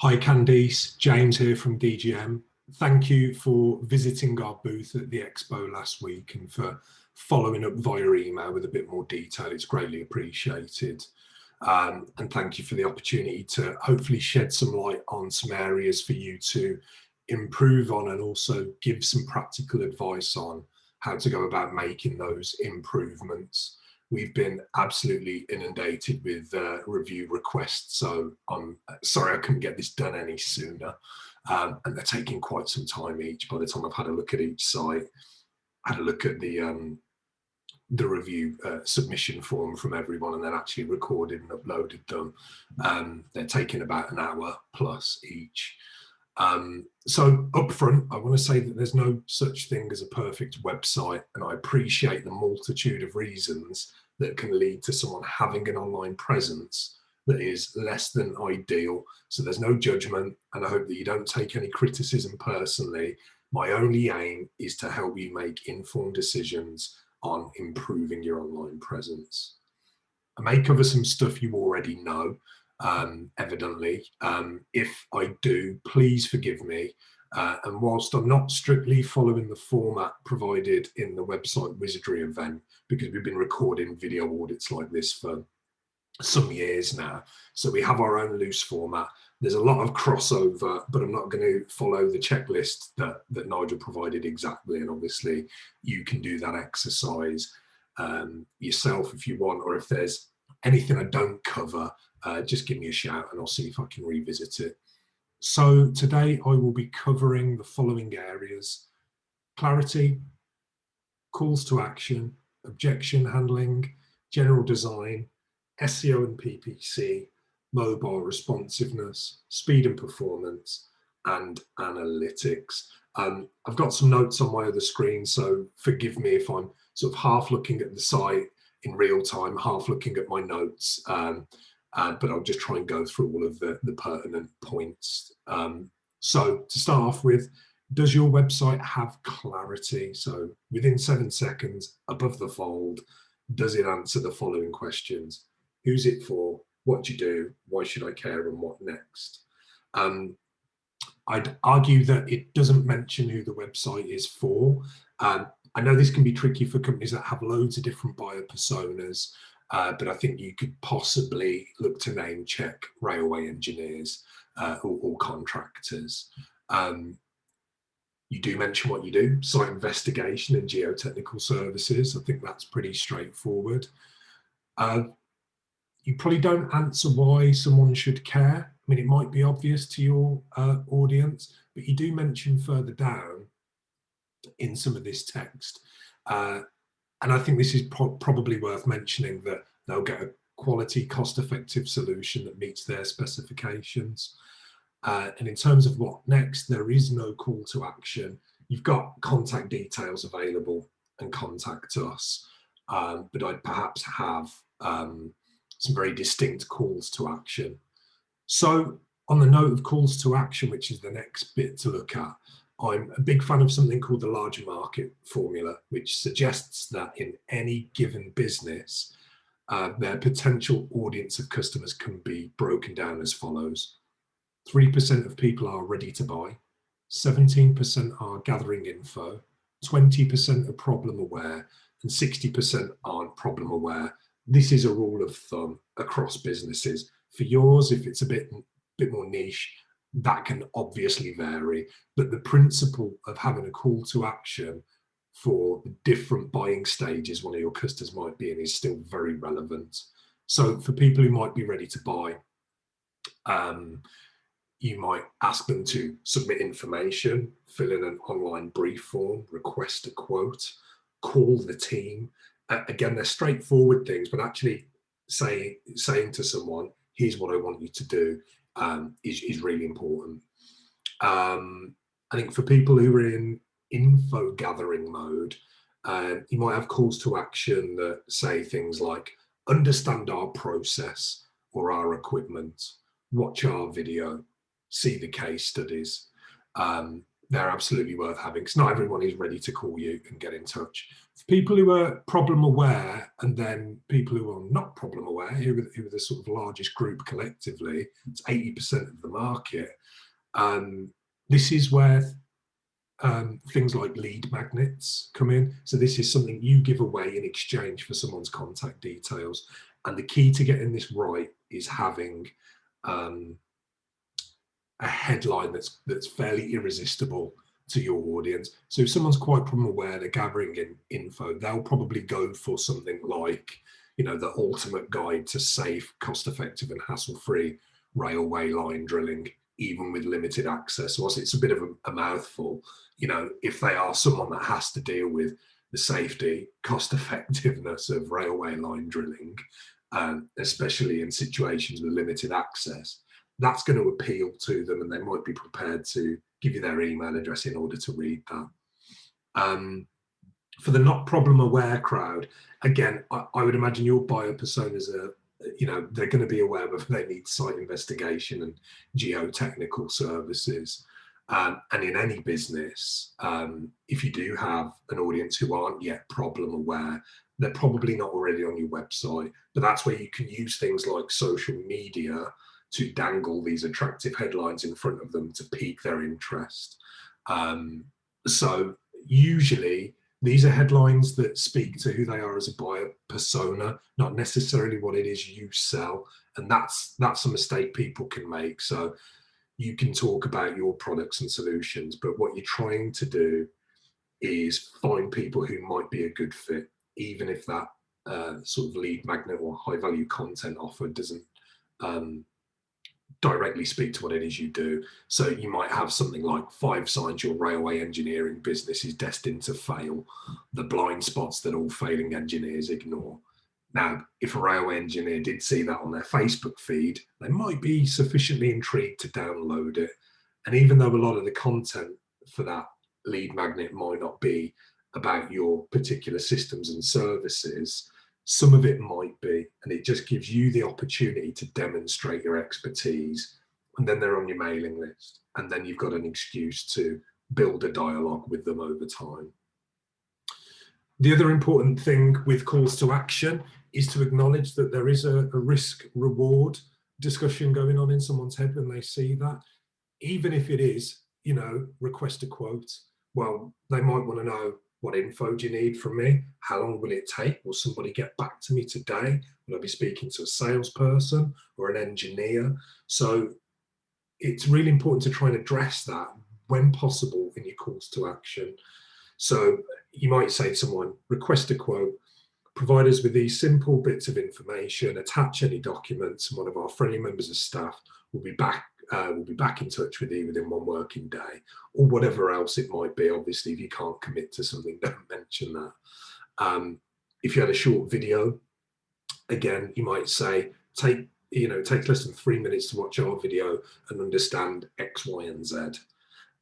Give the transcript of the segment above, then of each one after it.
Hi Candice, James here from DGM. Thank you for visiting our booth at the Expo last week and for following up via email with a bit more detail. It's greatly appreciated. And thank you for the opportunity to hopefully shed some light on some areas for you to improve on and also give some practical advice on how to go about making those improvements. We've been absolutely inundated with review requests, so I'm sorry I couldn't get this done any sooner. And they're taking quite some time each. By the time I've had a look at each site, had a look at the review submission form from everyone, and then actually recorded and uploaded them. They're taking about an hour plus each. So up front, I want to say that there's no such thing as a perfect website, and I appreciate the multitude of reasons that can lead to someone having an online presence that is less than ideal. So there's no judgment, and I hope that you don't take any criticism personally. My only aim is to help you make informed decisions on improving your online presence. I may cover some stuff you already know, evidently. If I do, please forgive me. And whilst I'm not strictly following the format provided in the website wizardry event, because we've been recording video audits like this for some years now, so we have our own loose format. There's a lot of crossover, but I'm not going to follow the checklist that Nigel provided exactly. And obviously you can do that exercise yourself if you want, or if there's anything I don't cover, just give me a shout and I'll see if I can revisit it. So today I will be covering the following areas: clarity, calls to action, objection handling, general design, SEO and PPC, mobile responsiveness, speed and performance, and analytics. I've got some notes on my other screen, so forgive me if I'm sort of half looking at the site in real time, half looking at my notes, but I'll just try and go through all of the pertinent points. So to start off with, does your website have clarity? So within 7 seconds, above the fold, does it answer the following questions? Who's it for? What do you do? Why should I care? And what next? I'd argue that it doesn't mention who the website is for. I know this can be tricky for companies that have loads of different buyer personas, but I think you could possibly look to name check railway engineers or contractors. You do mention what you do: site investigation and geotechnical services. I think that's pretty straightforward. You probably don't answer why someone should care. I mean, it might be obvious to your audience, but you do mention further down in some of this text. And I think this is probably worth mentioning, that they'll get a quality, cost-effective solution that meets their specifications. And in terms of what next, there is no call to action. You've got contact details available and contact us, but I'd perhaps have some very distinct calls to action. So on the note of calls to action, which is the next bit to look at, I'm a big fan of something called the larger market formula, which suggests that in any given business, their potential audience of customers can be broken down as follows. 3% of people are ready to buy, 17% are gathering info, 20% are problem aware, and 60% aren't problem aware. This is a rule of thumb across businesses. For yours, if it's a bit more niche, that can obviously vary, but the principle of having a call to action for the different buying stages one of your customers might be in is still very relevant. So for people who might be ready to buy, you might ask them to submit information, fill in an online brief form, request a quote, call the team. Again, they're straightforward things, but actually saying to someone, here's what I want you to do, is really important. I think for people who are in info gathering mode, you might have calls to action that say things like, understand our process or our equipment, watch our video, see the case studies. They're absolutely worth having, because not everyone is ready to call you and get in touch. For people who are problem aware, and then people who are not problem aware, who are the sort of largest group collectively, it's 80% of the market. This is where things like lead magnets come in. So this is something you give away in exchange for someone's contact details. And the key to getting this right is having a headline that's fairly irresistible to your audience. So if someone's quite problem aware, they're gathering in info, they'll probably go for something like, you know, the ultimate guide to safe, cost-effective and hassle-free railway line drilling, even with limited access. Whilst it's a bit of a mouthful, you know, if they are someone that has to deal with the safety, cost effectiveness of railway line drilling, especially in situations with limited access, that's going to appeal to them, and they might be prepared to give you their email address in order to read that. For the not problem aware crowd, again, I would imagine your buyer personas are, you know, they're going to be aware whether they need site investigation and geotechnical services. And in any business, if you do have an audience who aren't yet problem aware, they're probably not already on your website. But that's where you can use things like social media to dangle these attractive headlines in front of them to pique their interest. So usually these are headlines that speak to who they are as a buyer persona, not necessarily what it is you sell. And that's a mistake people can make. So you can talk about your products and solutions, but what you're trying to do is find people who might be a good fit, even if that sort of lead magnet or high value content offer doesn't directly speak to what it is you do. So you might have something like 5 signs your railway engineering business is destined to fail, the blind spots that all failing engineers ignore. Now, if a railway engineer did see that on their Facebook feed, they might be sufficiently intrigued to download it. And even though a lot of the content for that lead magnet might not be about your particular systems and services, some of it might be, and it just gives you the opportunity to demonstrate your expertise, and then they're on your mailing list, and then you've got an excuse to build a dialogue with them over time. The other important thing with calls to action is to acknowledge that there is a risk reward discussion going on in someone's head when they see that. Even if it is, you know, request a quote, well, they might want to know, what info do you need from me? How long will it take? Will somebody get back to me today? Will I be speaking to a salesperson or an engineer? So it's really important to try and address that when possible in your calls to action. So you might say to someone, request a quote, provide us with these simple bits of information, attach any documents, and one of our friendly members of staff will be back in touch with you within 1 working day, or whatever else it might be. Obviously, if you can't commit to something, don't mention that. If you had a short video, again, you might say, take less than 3 minutes to watch our video and understand X, Y, and Z.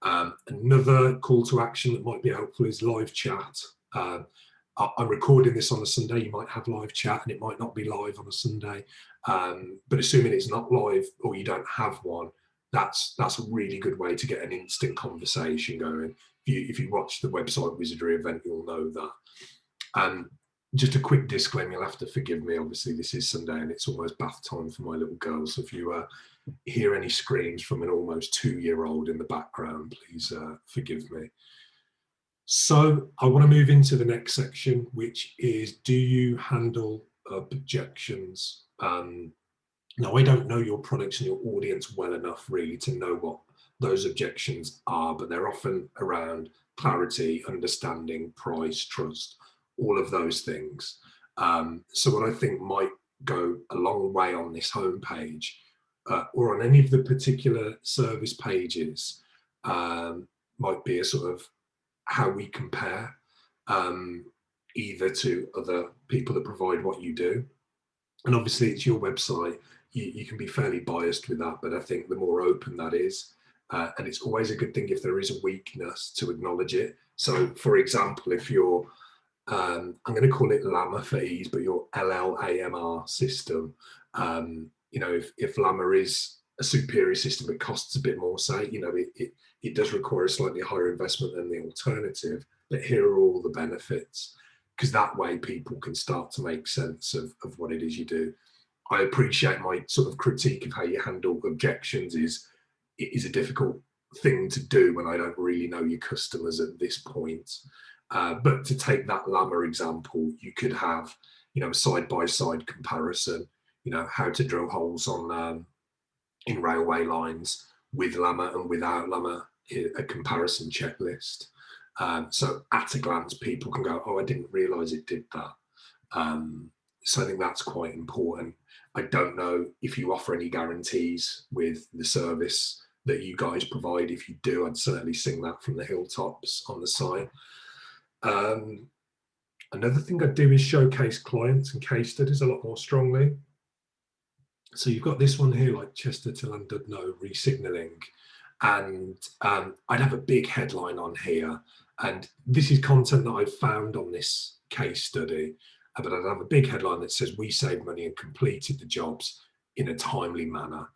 Another call to action that might be helpful is live chat. I'm recording this on a Sunday, you might have live chat and it might not be live on a Sunday, but assuming it's not live or you don't have one, that's a really good way to get an instant conversation going. If you watch the website wizardry event, you'll know that. Just a quick disclaimer, you'll have to forgive me, obviously this is Sunday and it's almost bath time for my little girl, so if you hear any screams from an almost 2-year-old in the background, please forgive me. So I want to move into the next section, which is, do you handle objections? Now, I don't know your products and your audience well enough really to know what those objections are, but they're often around clarity, understanding, price, trust, all of those things. So what I think might go a long way on this homepage or on any of the particular service pages might be a sort of how we compare either to other people that provide what you do. And obviously it's your website, you can be fairly biased with that, but I think the more open that is, and it's always a good thing if there is a weakness to acknowledge it. So for example, if you're, I'm going to call it LAMR for ease, but your LLAMR system, you know, if LAMR is a superior system, it costs a bit more, say, you know, it does require a slightly higher investment than the alternative, but here are all the benefits, because that way people can start to make sense of what it is you do. I appreciate my sort of critique of how you handle objections is a difficult thing to do when I don't really know your customers at this point. But to take that Llama example, you could have, you know, a side-by-side comparison, you know, how to drill holes on in railway lines with Llama and without Llama, a comparison checklist. So at a glance, people can go, oh, I didn't realize it did that. So I think that's quite important. I don't know if you offer any guarantees with the service that you guys provide. If you do, I'd certainly sing that from the hilltops on the site. Another thing I do is showcase clients and case studies a lot more strongly. So you've got this one here, like Chester to Llandudno resignaling, and I'd have a big headline on here, and this is content that I've found on this case study, but I'd have a big headline that says we saved money and completed the jobs in a timely manner,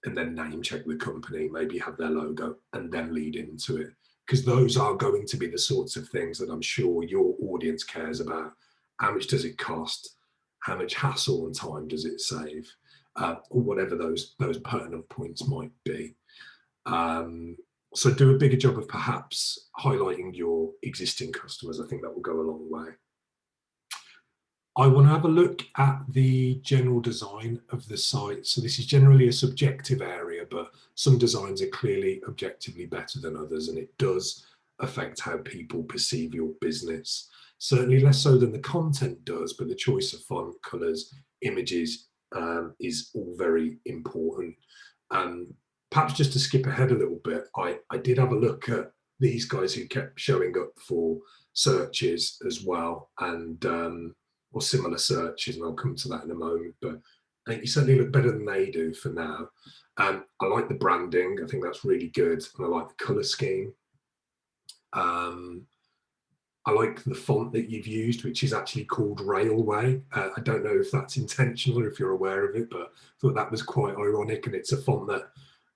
and then name check the company, maybe have their logo, and then lead into it, because those are going to be the sorts of things that I'm sure your audience cares about. How much does it cost? How much hassle and time does it save? Or whatever those pertinent points might be. So do a bigger job of perhaps highlighting your existing customers. I think that will go a long way. I want to have a look at the general design of the site. So this is generally a subjective area, but some designs are clearly objectively better than others, and it does affect how people perceive your business. Certainly less so than the content does, but the choice of font, colours, images is all very important. Perhaps just to skip ahead a little bit, I did have a look at these guys who kept showing up for searches as well, and or similar searches, and I'll come to that in a moment, but I think you certainly look better than they do for now. I like the branding, I think that's really good, and I like the colour scheme. I like the font that you've used, which is actually called Railway. I don't know if that's intentional or if you're aware of it, but I thought that was quite ironic, and it's a font that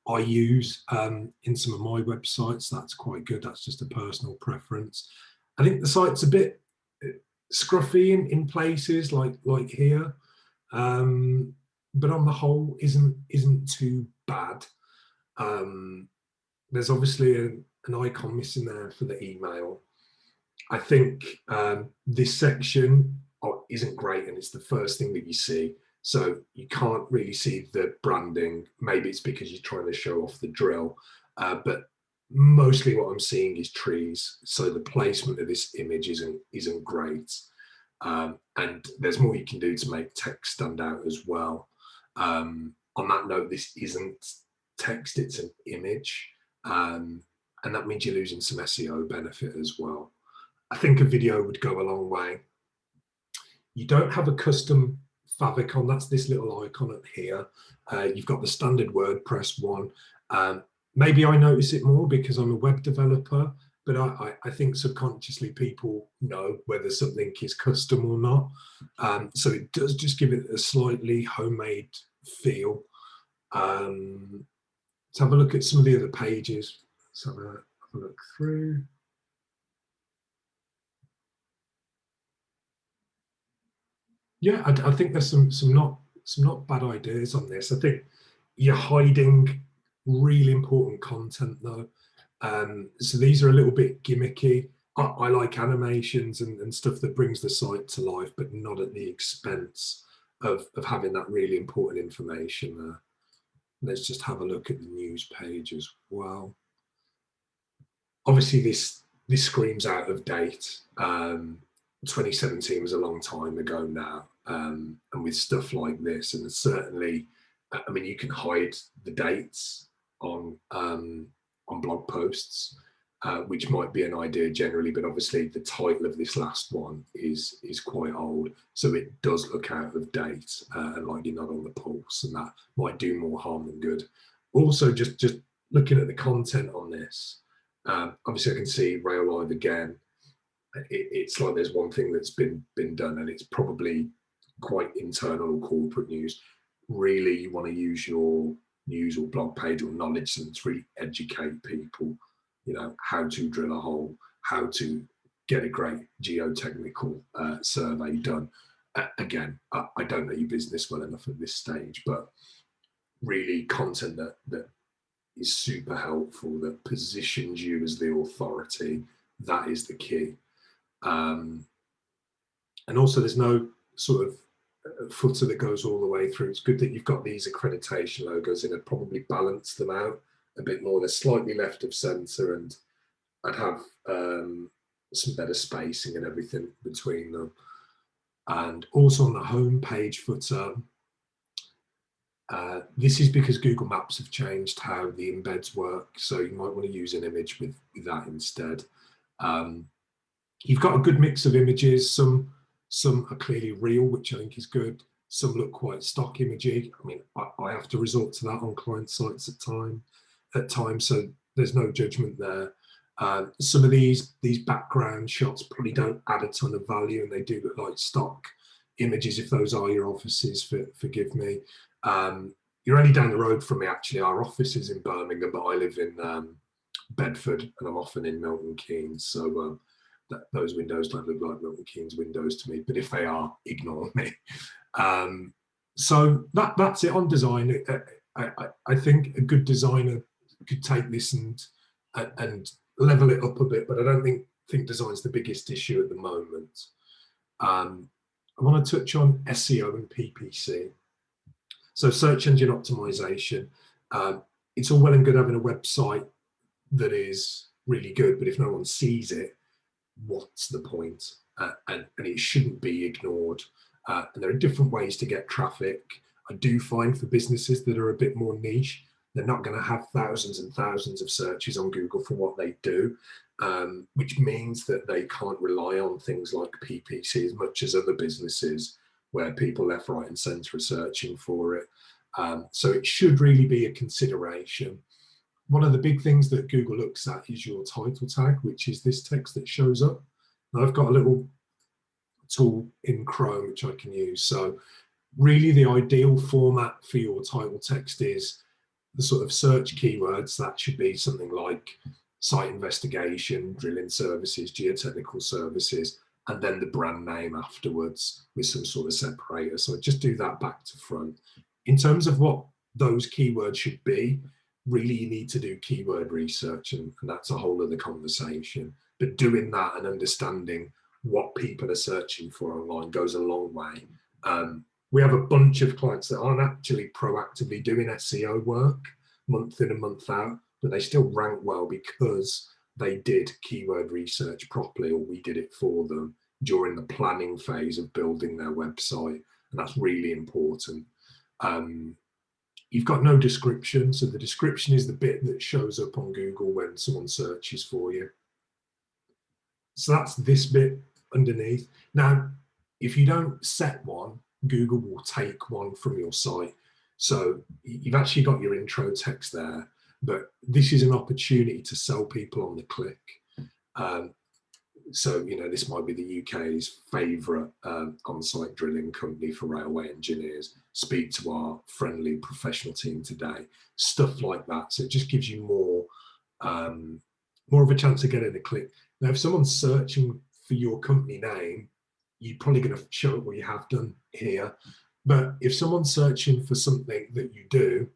I use in some of my websites. That's quite good. That's just a personal preference. I think the site's a bit scruffy in places like here, but on the whole isn't too bad. There's obviously an icon missing there for the email. I think this section isn't great, and it's the first thing that you see, so you can't really see the branding. Maybe it's because you're trying to show off the drill, but mostly what I'm seeing is trees, so the placement of this image isn't great, and there's more you can do to make text stand out as well. On that note, this isn't text, it's an image, and that means you're losing some SEO benefit as well. I think a video would go a long way. You don't have a custom favicon, that's this little icon up here. You've got the standard WordPress one. Maybe I notice it more because I'm a web developer, but I think subconsciously people know whether something is custom or not. So it does just give it a slightly homemade feel. Let's have a look at some of the other pages. Let's have a look through. Yeah, I think there's some not bad ideas on this. I think you're hiding really important content though. So these are a little bit gimmicky. I like animations and stuff that brings the site to life, but not at the expense of having that really important information there. Let's just have a look at the news page as well. Obviously this screams out of date. 2017 was a long time ago now, and with stuff like this, and certainly, I mean, you can hide the dates on blog posts, which might be an idea generally, but obviously the title of this last one is quite old, so it does look out of date, and like you're not on the pulse, and that might do more harm than good. Also, just looking at the content on this, obviously I can see Rail Live again. It's like there's one thing that's been done, and it's probably quite internal corporate news. Really, you want to use your news or blog page or knowledge center to really educate people, you know, how to drill a hole, how to get a great geotechnical survey done. Again, I don't know your business well enough at this stage, but really content that is super helpful, that positions you as the authority, that is the key. And also there's no sort of footer that goes all the way through. It's good that you've got these accreditation logos in. I'd probably balance them out a bit more. They're slightly left of center, and I'd have some better spacing and everything between them. And also on the home page footer, this is because Google Maps have changed how the embeds work, so you might want to use an image with that instead. You've got a good mix of images. Some are clearly real, which I think is good. Some look quite stock imagey. I mean, I have to resort to that on client sites at times, so there's no judgment there. Some of these background shots probably don't add a ton of value, and they do look like stock images. If those are your offices, forgive me. You're only down the road from me, actually. Our office is in Birmingham, but I live in Bedford, and I'm often in Milton Keynes. So those windows don't look like Milton Keynes windows to me, but if they are, ignore me. So that's it on design. I think a good designer could take this and level it up a bit, but I don't think design's the biggest issue at the moment. I want to touch on SEO and PPC. So search engine optimization. It's all well and good having a website that is really good, but if no one sees it, what's the point? And it shouldn't be ignored. And there are different ways to get traffic. I do find for businesses that are a bit more niche, they're not going to have thousands and thousands of searches on Google for what they do, which means that they can't rely on things like PPC as much as other businesses where people left, right and centre are searching for it. So it should really be a consideration. One of the big things that Google looks at is your title tag, which is this text that shows up. Now I've got a little tool in Chrome which I can use. So really the ideal format for your title text is the sort of search keywords. That should be something like site investigation, drilling services, geotechnical services, and then the brand name afterwards with some sort of separator. So I just do that back to front. In terms of what those keywords should be, really you need to do keyword research, and that's a whole other conversation. But doing that and understanding what people are searching for online goes a long way. We have a bunch of clients that aren't actually proactively doing SEO work month in and month out, but they still rank well because they did keyword research properly, or we did it for them during the planning phase of building their website. And that's really important. You've got no description. So the description is the bit that shows up on Google when someone searches for you. So that's this bit underneath. Now, if you don't set one, Google will take one from your site. So you've actually got your intro text there, but this is an opportunity to sell people on the click. So, you know, this might be the UK's favourite on-site drilling company for railway engineers. Speak to our friendly professional team today. Stuff like that. So it just gives you more of a chance of getting a click. Now, if someone's searching for your company name, you're probably going to show what you have done here. But if someone's searching for something that you do,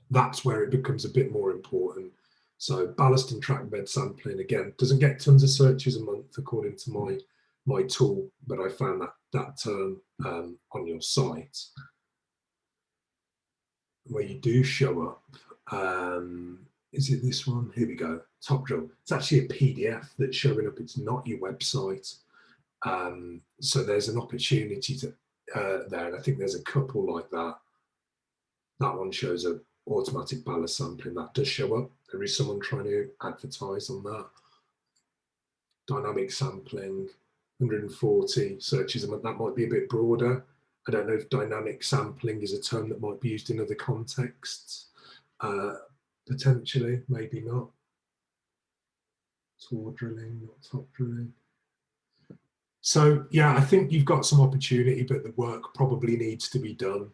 that's where it becomes a bit more important. So ballast and track bed sampling, again, doesn't get tons of searches a month according to my tool, but I found that term on your site. Where you do show up, is it this one? Here we go, Topdrill. It's actually a PDF that's showing up, it's not your website. So there's an opportunity to there, and I think there's a couple like that. That one shows up, automatic ballast sampling, that does show up. There is someone trying to advertise on that. Dynamic sampling, 140 searches a month. That might be a bit broader. I don't know if dynamic sampling is a term that might be used in other contexts. Potentially, maybe not. Tour drilling, not top drilling. So yeah, I think you've got some opportunity, but the work probably needs to be done.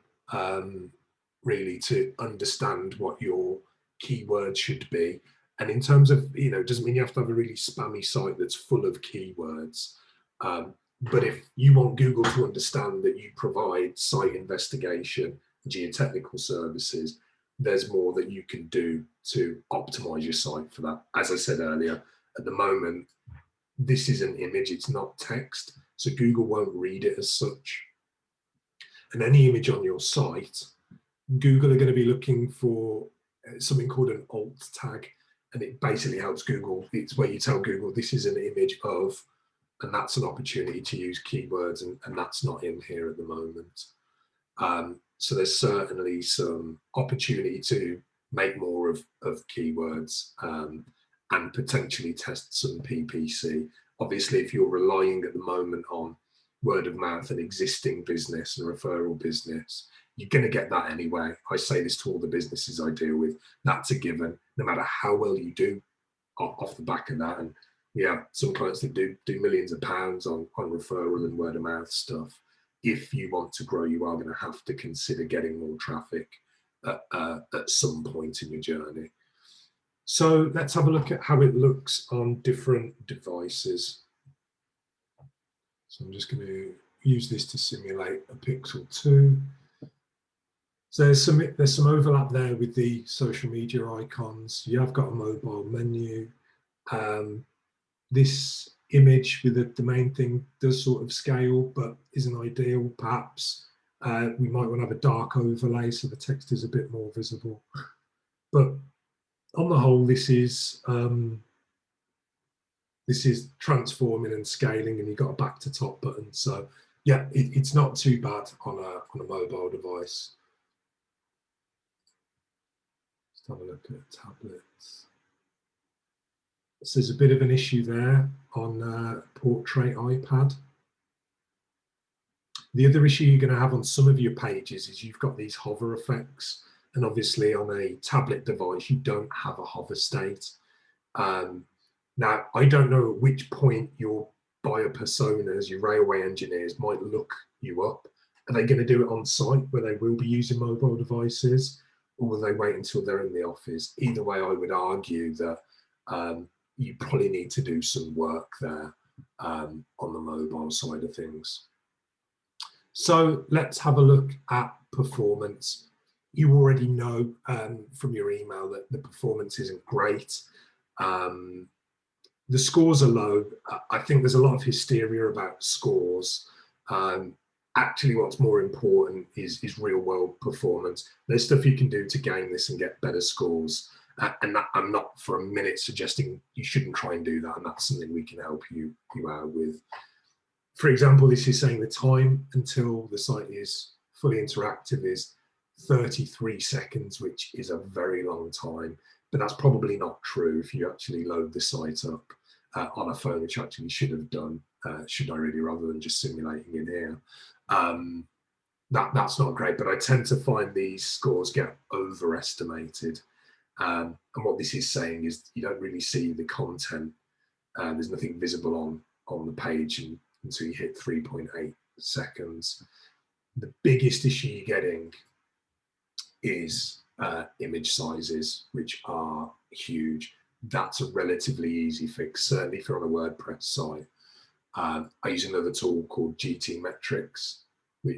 really to understand what your keywords should be. And in terms of, it doesn't mean you have to have a really spammy site that's full of keywords. But if you want Google to understand that you provide site investigation, geotechnical services, there's more that you can do to optimize your site for that. As I said earlier, at the moment, this is an image, it's not text, so Google won't read it as such. And any image on your site, Google are going to be looking for something called an alt tag, and it basically helps Google. It's where you tell Google this is an image of, and that's an opportunity to use keywords, and that's not in here at the moment. So there's certainly some opportunity to make more of keywords and potentially test some PPC. Obviously, if you're relying at the moment on word of mouth and existing business and referral business, you're going to get that anyway. I say this to all the businesses I deal with. That's a given, no matter how well you do off the back of that. And we have some clients that do millions of pounds on referral and word of mouth stuff. If you want to grow, you are going to have to consider getting more traffic at some point in your journey. So let's have a look at how it looks on different devices. So I'm just going to use this to simulate a Pixel 2. So there's some overlap there with the social media icons. You have got a mobile menu. This image with the main thing does sort of scale, but isn't ideal. Perhaps we might want to have a dark overlay so the text is a bit more visible. But on the whole, this is transforming and scaling, and you've got a back to top button. So yeah, it's not too bad on a mobile device. Let's have a look at tablets. So there's a bit of an issue there on Portrait iPad. The other issue you're going to have on some of your pages is you've got these hover effects, and obviously on a tablet device you don't have a hover state. Now, I don't know at which point your buyer personas, your railway engineers, might look you up. Are they going to do it on site where they will be using mobile devices, or will they wait until they're in the office? Either way, I would argue that you probably need to do some work there on the mobile side of things. So let's have a look at performance. You already know from your email that the performance isn't great. The scores are low. I think there's a lot of hysteria about scores. Actually, what's more important is real world performance. There's stuff you can do to game this and get better scores. And that, I'm not for a minute suggesting you shouldn't try and do that, and that's something we can help you out with. For example, this is saying the time until the site is fully interactive is 33 seconds, which is a very long time. But that's probably not true if you actually load the site up on a phone, which actually should have done, should already, rather than just simulating in here. That's not great, but I tend to find these scores get overestimated. And what this is saying is you don't really see the content. There's nothing visible on the page until you hit 3.8 seconds. The biggest issue you're getting is image sizes, which are huge. That's a relatively easy fix, certainly if you're on a WordPress site. I use another tool called GT Metrics.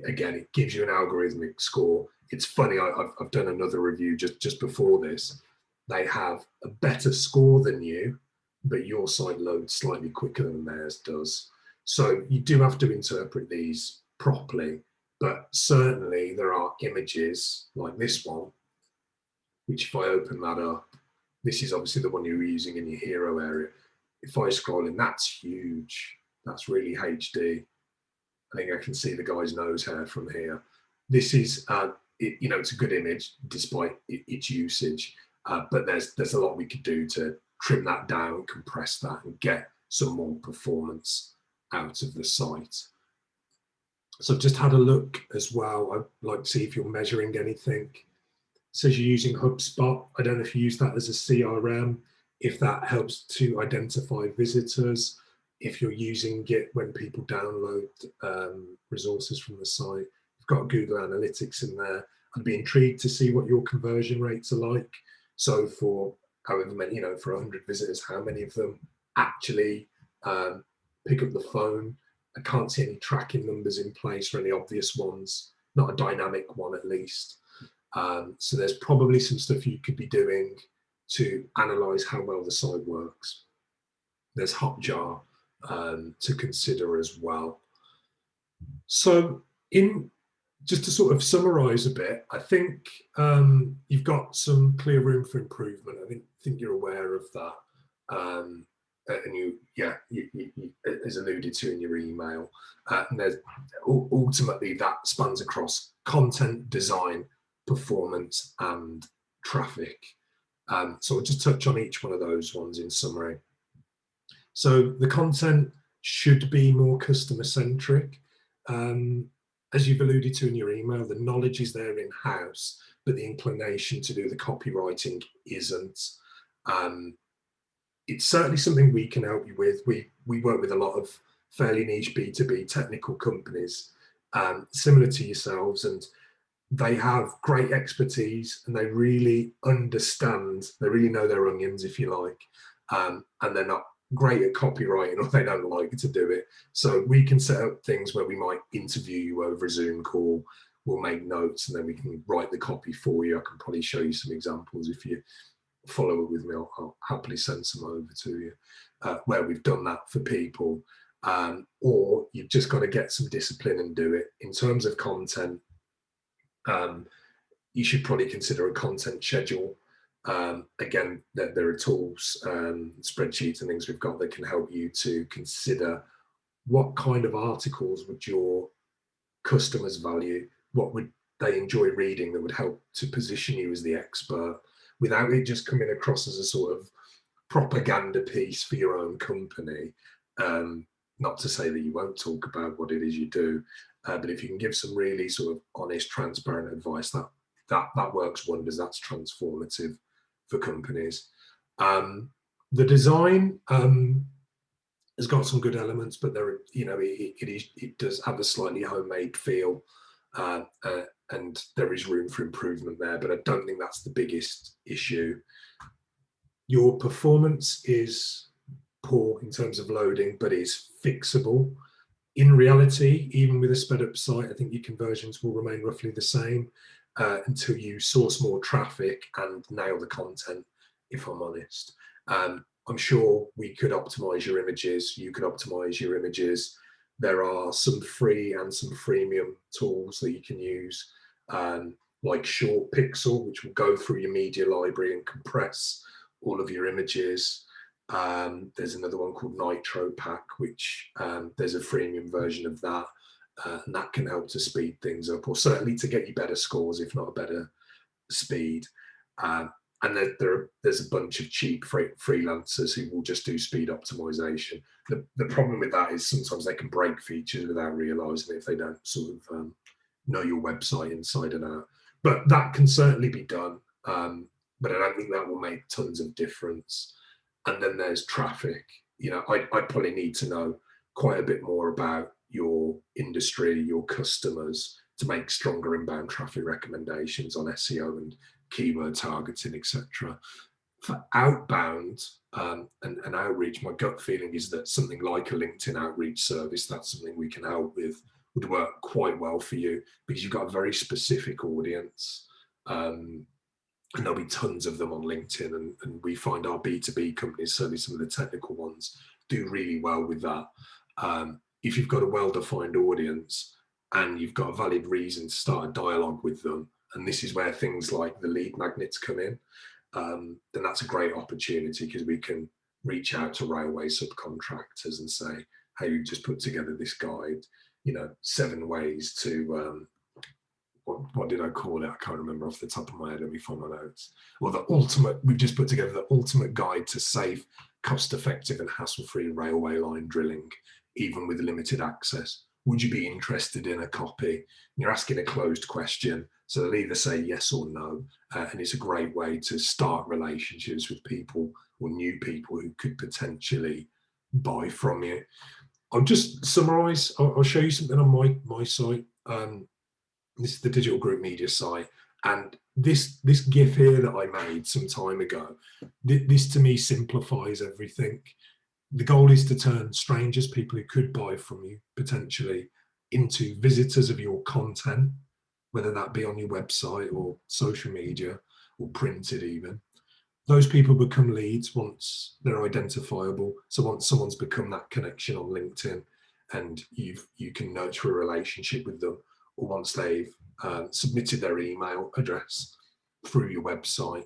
Again, it gives you an algorithmic score. It's funny, I've done another review just before this. They have a better score than you, but your site loads slightly quicker than theirs does. So you do have to interpret these properly, but certainly there are images like this one, which if I open that up, this is obviously the one you're using in your hero area. If I scroll in, that's huge. That's really HD. I think I can see the guy's nose hair from here. This is, it's a good image despite its usage, but there's a lot we could do to trim that down, compress that, and get some more performance out of the site. So I've just had a look as well. I'd like to see if you're measuring anything. It says you're using HubSpot. I don't know if you use that as a CRM, if that helps to identify visitors, if you're using it when people download resources from the site. You've got Google Analytics in there. I'd be intrigued to see what your conversion rates are like. So for however many, for 100 visitors, how many of them actually pick up the phone? I can't see any tracking numbers in place or any obvious ones, not a dynamic one at least. So there's probably some stuff you could be doing to analyze how well the site works. There's Hotjar to consider as well. So just to sort of summarize a bit, I think you've got some clear room for improvement. I think you're aware of that. And you as alluded to in your email, and there's ultimately that spans across content, design, performance, and traffic. So I'll just touch on each one of those ones in summary. So the content should be more customer centric. As you've alluded to in your email, the knowledge is there in-house, but the inclination to do the copywriting isn't. It's certainly something we can help you with. We work with a lot of fairly niche B2B technical companies, similar to yourselves, and they have great expertise and they really understand, they really know their onions, if you like, and they're not great at copywriting, or they don't like to do it. So we can set up things where we might interview you over a Zoom call, we'll make notes, and then we can write the copy for you. I can probably show you some examples. If you follow it with me, I'll happily send some over to you, where we've done that for people. Or you've just got to get some discipline and do it. In terms of content, you should probably consider a content schedule. Again, there are tools, spreadsheets and things we've got that can help you to consider what kind of articles would your customers value, what would they enjoy reading that would help to position you as the expert without it just coming across as a sort of propaganda piece for your own company. Not to say that you won't talk about what it is you do, but if you can give some really sort of honest, transparent advice, that works wonders. That's transformative for companies. The design has got some good elements, but it does have a slightly homemade feel, and there is room for improvement there. But I don't think that's the biggest issue. Your performance is poor in terms of loading, but is fixable. In reality, even with a sped up site, I think your conversions will remain roughly the same until you source more traffic and nail the content, if I'm honest. I'm sure we could optimize your images. You could optimize your images. There are some free and some freemium tools that you can use, like Short Pixel, which will go through your media library and compress all of your images. There's another one called Nitro Pack, which there's a freemium version of that, and that can help to speed things up, or certainly to get you better scores, if not a better speed. And there's a bunch of cheap freelancers who will just do speed optimization. The problem with that is sometimes they can break features without realizing it if they don't sort of know your website inside and out. But that can certainly be done, but I don't think that will make tons of difference. And then there's traffic. I'd probably need to know quite a bit more about your industry, your customers, to make stronger inbound traffic recommendations on SEO and keyword targeting, etc. For outbound and outreach, my gut feeling is that something like a LinkedIn outreach service, that's something we can help with, would work quite well for you, because you've got a very specific audience. And there'll be tons of them on LinkedIn, and we find our B2B companies, certainly some of the technical ones, do really well with that. If you've got a well-defined audience and you've got a valid reason to start a dialogue with them, and this is where things like the lead magnets come in, then that's a great opportunity, because we can reach out to railway subcontractors and say, hey, you just put together this guide, 7 ways to what did I call it? I can't remember off the top of my head. Let me find my notes. Well, we've just put together the ultimate guide to safe, cost-effective and hassle-free railway line drilling, even with limited access. Would you be interested in a copy? And you're asking a closed question, so they'll either say yes or no. And it's a great way to start relationships with people, or new people who could potentially buy from you. I'll just summarize. I'll show you something on my site. This is the Digital Group Media site. And this GIF here that I made some time ago, this to me simplifies everything. The goal is to turn strangers, people who could buy from you potentially, into visitors of your content, whether that be on your website or social media or printed even. Those people become leads once they're identifiable. So once someone's become that connection on LinkedIn and you can nurture a relationship with them, or once they've submitted their email address through your website,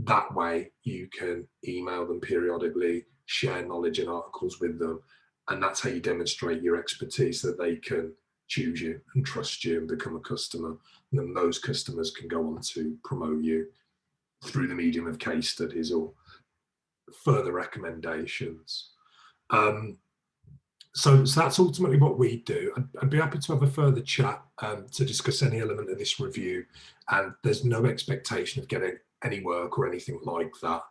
that way you can email them periodically, share knowledge and articles with them, and that's how you demonstrate your expertise, so that they can choose you and trust you and become a customer. And then those customers can go on to promote you through the medium of case studies or further recommendations. So that's ultimately what we do. I'd be happy to have a further chat to discuss any element of this review, and there's no expectation of getting any work or anything like that.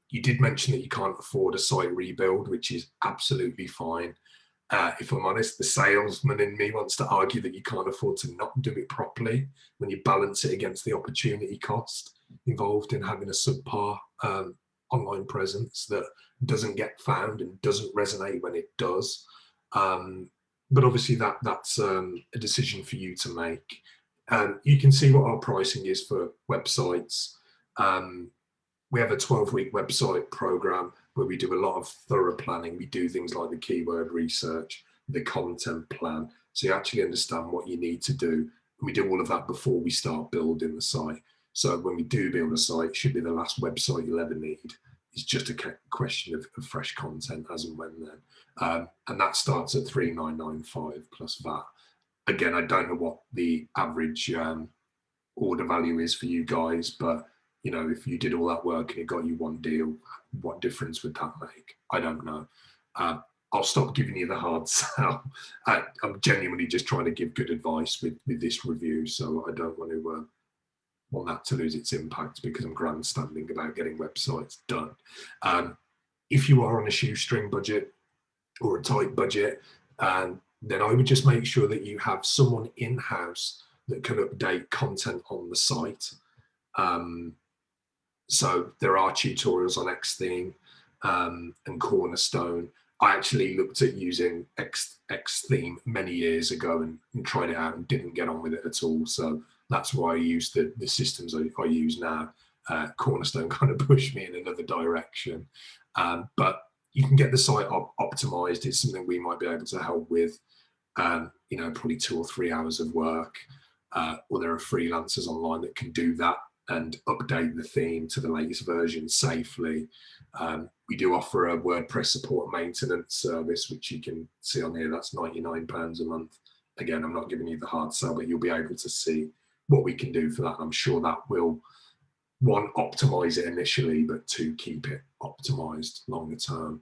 You did mention that you can't afford a site rebuild, which is absolutely fine. If I'm honest, the salesman in me wants to argue that you can't afford to not do it properly when you balance it against the opportunity cost involved in having a subpar online presence that doesn't get found and doesn't resonate when it does. But obviously that's a decision for you to make. You can see what our pricing is for websites. We have a 12-week website program where we do a lot of thorough planning. We do things like the keyword research, the content plan, so you actually understand what you need to do. And we do all of that before we start building the site. So when we do build a site, it should be the last website you'll ever need. It's just a question of fresh content as and when then. And that starts at $3,995 plus VAT. Again, I don't know what the average order value is for you guys, but if you did all that work and it got you one deal, what difference would that make? I don't know. I'll stop giving you the hard sell. I'm genuinely just trying to give good advice with this review, so I don't want that to lose its impact because I'm grandstanding about getting websites done. If you are on a shoestring budget or a tight budget, then I would just make sure that you have someone in-house that can update content on the site. So there are tutorials on Xtheme and Cornerstone. I actually looked at using Xtheme many years ago and tried it out and didn't get on with it at all. So that's why I use the systems I use now. Cornerstone kind of pushed me in another direction. But you can get the site optimized. It's something we might be able to help with. Probably 2 or 3 hours of work. Or there are freelancers online that can do that and update the theme to the latest version safely. We do offer a WordPress support maintenance service, which you can see on here. That's £99 a month. Again, I'm not giving you the hard sell, but you'll be able to see what we can do for that. I'm sure that will, one, optimize it initially, but two, keep it optimized longer term.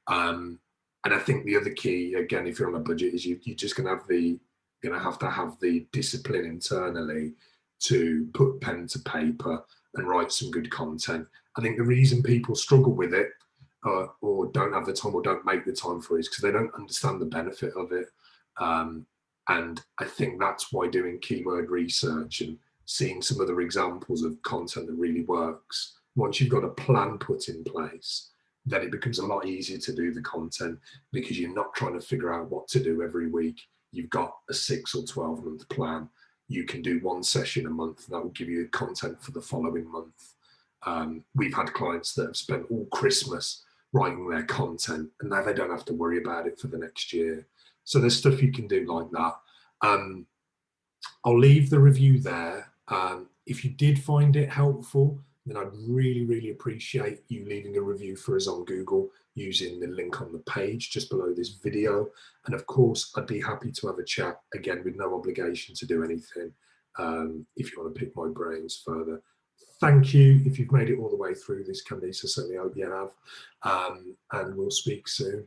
And I think the other key, again, if you're on a budget, is you're just going to have to have the discipline internally to put pen to paper and write some good content. I think the reason people struggle with it or don't have the time or don't make the time for it is because they don't understand the benefit of it. And I think that's why doing keyword research and seeing some other examples of content that really works, once you've got a plan put in place, then it becomes a lot easier to do the content because you're not trying to figure out what to do every week. You've got a 6 or 12-month plan. You can do one session a month. That will give you content for the following month. We've had clients that have spent all Christmas writing their content, and now they don't have to worry about it for the next year. So there's stuff you can do like that. I'll leave the review there. If you did find it helpful, then I'd really, really appreciate you leaving a review for us on Google using the link on the page just below this video. And of course, I'd be happy to have a chat, again, with no obligation to do anything, if you want to pick my brains further. Thank you if you've made it all the way through this, Candice. I certainly hope you have. And we'll speak soon.